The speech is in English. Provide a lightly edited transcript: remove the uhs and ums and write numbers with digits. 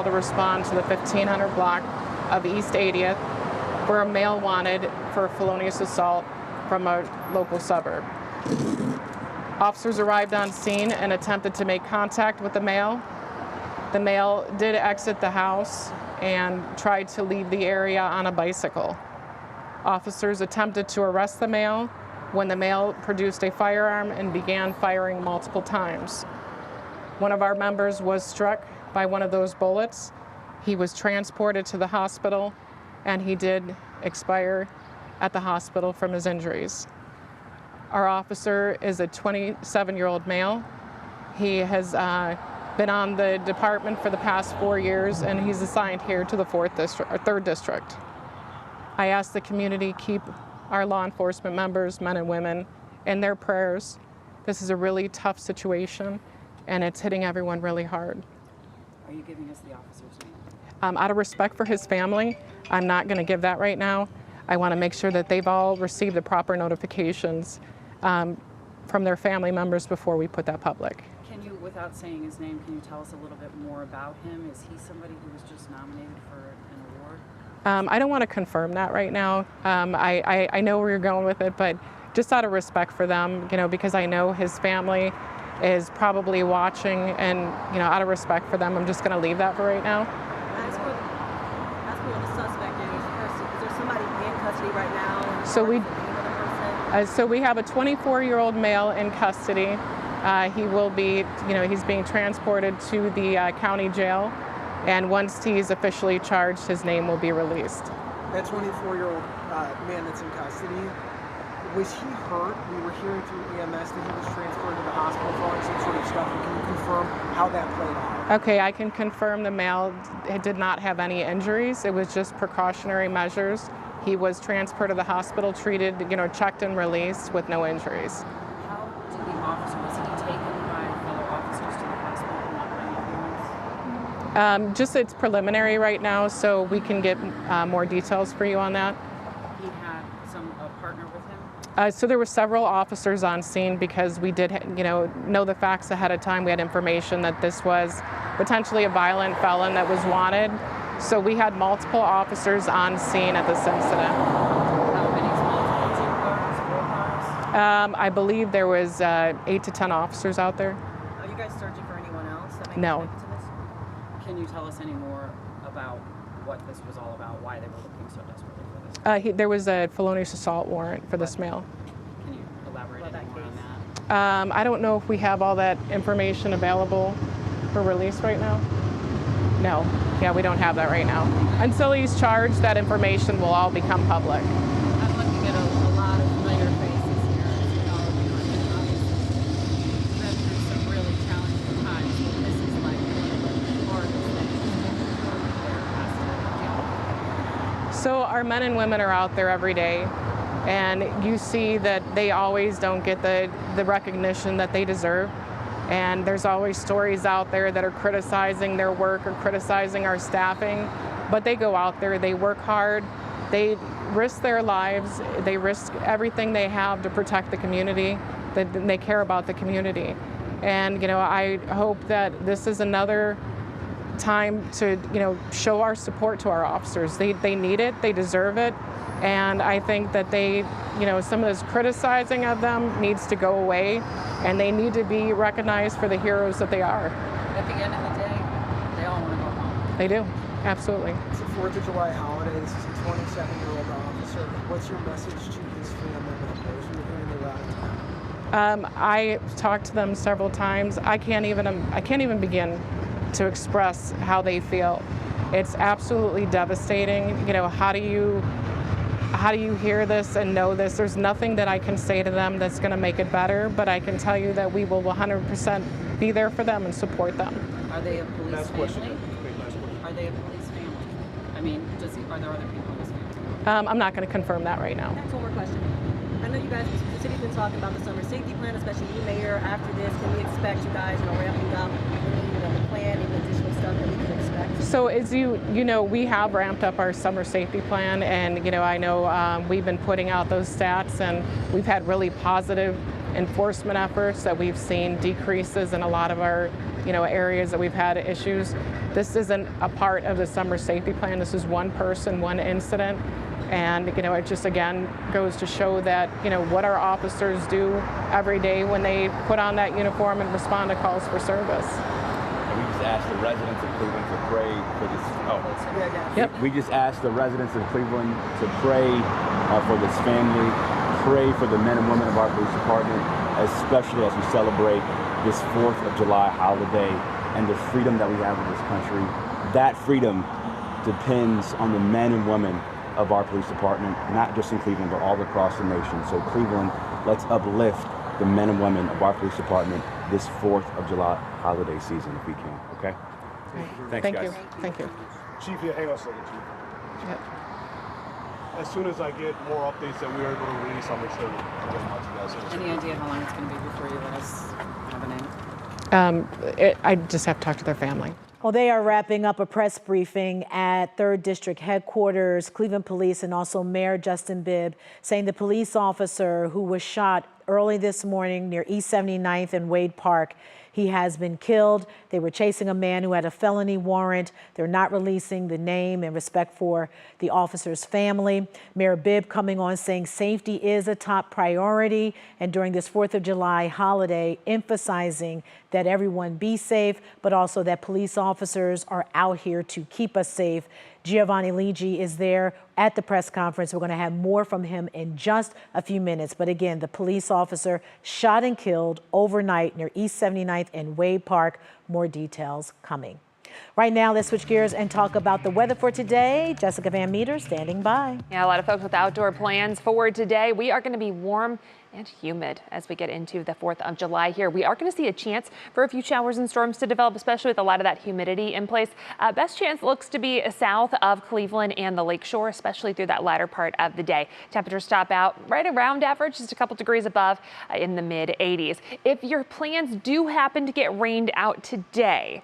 to respond to the 1500 block of East 80th for a male wanted for felonious assault from a local suburb. Officers arrived on scene and attempted to make contact with the male. The male did exit the house and tried to leave the area on a bicycle. Officers attempted to arrest the male when the male produced a firearm and began firing multiple times. One of our members was struck by one of those bullets. He was transported to the hospital, and he did expire at the hospital from his injuries. Our officer is a 27-year-old male. He has been on the department for the past 4 years, and he's assigned here to the 3rd District. I ask the community keep our law enforcement members, men and women, in their prayers. This is a really tough situation, and it's hitting everyone really hard. Are you giving us the officer's name? Out of respect for his family, I'm not going to give that right now. I want to make sure that they've all received the proper notifications from their family members before we put that public. Can you, without saying his name, can you tell us a little bit more about him? Is he somebody who was just nominated for an award? I don't want to confirm that right now. I know where you're going with it, but just out of respect for them, because I know his family is probably watching, and out of respect for them, I'm just going to leave that for right now. That's where the suspect is there somebody in custody right now? So we have a 24-year-old male in custody. He will be, he's being transported to the county jail, and once he's officially charged, his name will be released. That 24-year-old man that's in custody, was he hurt? We were hearing through EMS that he was transported to the hospital for some sort of stuff. Can you confirm how that played out? Okay, I can confirm the male did not have any injuries. It was just precautionary measures. He was transferred to the hospital, treated, checked and released with no injuries. How did the officer, was he taken by fellow officers to the hospital and not by ambulance? Just it's preliminary right now, so we can get more details for you on that. He had a partner with him? So there were several officers on scene because we did, know the facts ahead of time. We had information that this was potentially a violent felon that was wanted. So we had multiple officers on scene at this incident. How many small cars, 2 cars, 4 cars? I believe there was 8 to 10 officers out there. Are you guys searching for anyone else that may be No. connected to this? Can you tell us any more about what this was all about, why they were looking so desperately for this? There was a felonious assault warrant for this male. Can you elaborate About any that more on case? that? I don't know if we have all that information available for release right now. No, we don't have that right now. Until he's charged, that information will all become public. I'm looking at a lot of familiar faces here. And all of you are obviously been through some really challenging times. But this is like one of the hardest things. So our men and women are out there every day, and you see that they always don't get the recognition that they deserve. And there's always stories out there that are criticizing their work or criticizing our staffing, but they go out there, they work hard, they risk their lives, they risk everything they have to protect the community, they care about the community. And I hope that this is another time to show our support to our officers. They need it, they deserve it, and I think that some of this criticizing of them needs to go away, and they need to be recognized for the heroes that they are. At the end of the day, they all want to go home. They do, absolutely. It's the 4th of July holiday. This is a 27-year-old officer. What's your message to his family members who are hearing the loud? I talked to them several times. I can't even begin to express how they feel. It's absolutely devastating. How do you hear this and know this? There's nothing that I can say to them that's going to make it better, but I can tell you that we will 100% be there for them and support them. Are they a police family? Are they a police family? I mean, are there other people in this family? I'm not going to confirm that right now. Next, one more question. I know you guys, the city's been talking about the summer safety plan, especially you, Mayor. After this, can we expect you guys, ramping up the plan, any additional stuff that we can expect? So as you know, we have ramped up our summer safety plan, and I know we've been putting out those stats, and we've had really positive enforcement efforts that we've seen decreases in a lot of our areas that we've had issues. This isn't a part of the summer safety plan. This is one person, one incident. And it just again goes to show that what our officers do every day when they put on that uniform and respond to calls for service. And we just asked the residents of Cleveland to pray for this. Yep. We just asked the residents of Cleveland to pray for this family, pray for the men and women of our police department, especially as we celebrate this 4th of July holiday and the freedom that we have in this country. That freedom depends on the men and women of our police department, not just in Cleveland, but all across the nation. So Cleveland, let's uplift the men and women of our police department this 4th of July holiday season if we can, okay? Thanks, Thank guys. you. Thank you. Chief, yeah, hang on a second, Chief. Yep. As soon as I get more updates that we are able to release, I'll make sure to get them out to you guys. Any idea how long it's going to be before you let us have a name? I just have to talk to their family. Well, they are wrapping up a press briefing at 3rd District headquarters, Cleveland Police, and also Mayor Justin Bibb saying the police officer who was shot early this morning near East 79th and Wade Park, he has been killed. They were chasing a man who had a felony warrant. They're not releasing the name in respect for the officer's family. Mayor Bibb coming on saying safety is a top priority, and during this 4th of July holiday, emphasizing that everyone be safe, but also that police officers are out here to keep us safe. Giovanni Ligi is there at the press conference. We're going to have more from him in just a few minutes. But again, the police officer shot and killed overnight near East 79th and Wade Park. More details coming. Right now, let's switch gears and talk about the weather for today. Jessica Van Meter standing by. Yeah, a lot of folks with outdoor plans for today. We are going to be warm and humid as we get into the 4th of July here. We are going to see a chance for a few showers and storms to develop, especially with a lot of that humidity in place. Best chance looks to be south of Cleveland and the lakeshore, especially through that latter part of the day. Temperatures top out right around average, just a couple degrees above in the mid 80s. If your plans do happen to get rained out today,